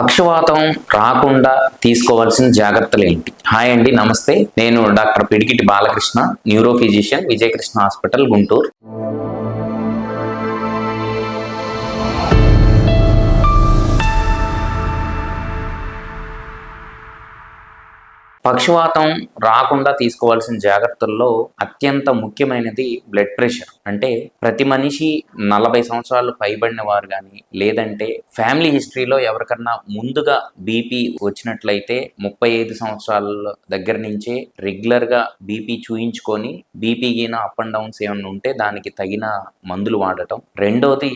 పక్షవాతం రాకుండా తీసుకోవాల్సిన జాగ్రత్తలు ఏంటి? హాయ్ అండి, నమస్తే. నేను డాక్టర్ పిడికిటి Balakrishna, neuro physician, Vijayakrishna hospital, Guntur. పక్షవాతం రాకుండా తీసుకోవాల్సిన జాగ్రత్తల్లో అత్యంత ముఖ్యమైనది బ్లడ్ ప్రెషర్. అంటే ప్రతి మనిషి 40 సంవత్సరాలు పైబడిన వారు కానీ, లేదంటే ఫ్యామిలీ హిస్టరీలో ఎవరికన్నా ముందుగా బీపీ వచ్చినట్లయితే 35 సంవత్సరాల దగ్గర నుంచే రెగ్యులర్గా బీపీ చూయించుకొని, బీపీ గిన అప్ అండ్ డౌన్స్ ఏమైనా ఉంటే దానికి తగిన మందులు వాడటం. రెండోది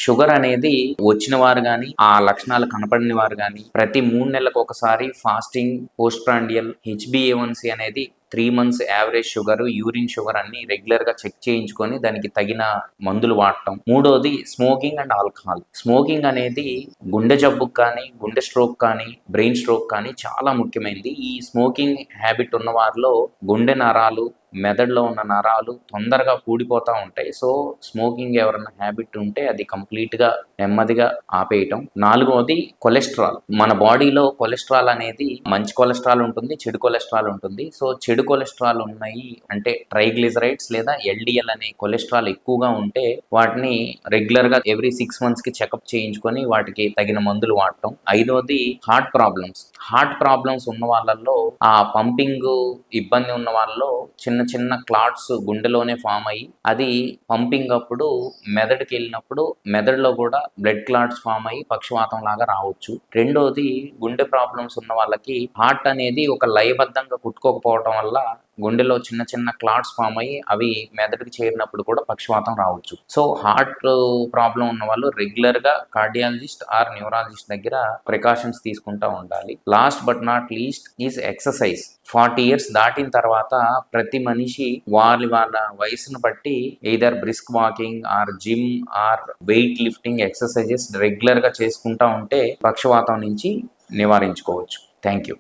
షుగర్ అనేది వచ్చిన వారు కానీ, ఆ లక్షణాలు కనపడిన వారు కానీ ప్రతి 3 నెలలకు ఒకసారి ఫాస్టింగ్, పోస్ట్ ప్రాండియల్, HbA1c అనేది 3 months average sugar, urine sugar అన్ని రెగ్యులర్గా చెక్ చేయించుకొని దానికి తగిన మందులు వాడటం. మూడోది స్మోకింగ్ అండ్ ఆల్కహాల్. స్మోకింగ్ అనేది గుండె జబ్బుకు కానీ, గుండె స్ట్రోక్ కానీ, బ్రెయిన్ స్ట్రోక్ కానీ చాలా ముఖ్యమైనది. ఈ స్మోకింగ్ హ్యాబిట్ ఉన్న వారిలో గుండె నరాలు, మెదడులో ఉన్న నరాలు తొందరగా కూడిపోతూ ఉంటాయి. సో స్మోకింగ్ ఎవరైనా హ్యాబిట్ ఉంటే అది కంప్లీట్గా నెమ్మదిగా ఆపేయటం. నాలుగవది కొలెస్ట్రాల్. మన బాడీలో కొలెస్ట్రాల్ అనేది మంచి కొలెస్ట్రాల్ ఉంటుంది, చెడు కొలెస్ట్రాల్ ఉంటుంది. సో చెడు కొలెస్ట్రాల్ ఉన్నాయి అంటే ట్రైగ్లిజరైడ్స్ లేదా LDL అనే కొలెస్ట్రాల్ ఎక్కువగా ఉంటే వాటిని రెగ్యులర్గా ఎవ్రీ 6 months చెకప్ చేయించుకొని వాటికి తగిన మందులు వాడటం. ఐదవది హార్ట్ ప్రాబ్లమ్స్ ఉన్న వాళ్ళల్లో, ఆ పంపింగ్ ఇబ్బంది ఉన్న వాళ్ళలో చిన్న క్లాట్స్ గుండెలోనే ఫామ్ అయ్యి అది పంపింగ్ అప్పుడు మెదడుకి వెళ్ళినప్పుడు మెదడులో కూడా బ్లడ్ క్లాట్స్ ఫామ్ అయ్యి పక్షవాతం లాగా రావచ్చు. రెండోది గుండె ప్రాబ్లమ్స్ ఉన్న వాళ్ళకి హార్ట్ అనేది ఒక లయబద్ధంగా కుట్టుకోకపోవడం వల్ల గుండెలో చిన్న క్లాట్స్ ఫామ్ అయ్యి అవి మెదడుకి చేరినప్పుడు కూడా పక్షవాతం రావచ్చు. సో హార్ట్ ప్రాబ్లం ఉన్న వాళ్ళు రెగ్యులర్గా కార్డియాలజిస్ట్ ఆర్ న్యూరాలజిస్ట్ దగ్గర ప్రికాషన్స్ తీసుకుంటూ ఉండాలి. Last but not least is exercise. 40 years దాటిన తర్వాత ప్రతి మనిషి వాళ్ళ వయసును బట్టి either brisk walking or gym or weight lifting exercises రెగ్యులర్గా చేసుకుంటూ ఉంటే పక్షవాతం నుంచి నివారించుకోవచ్చు. Thank you.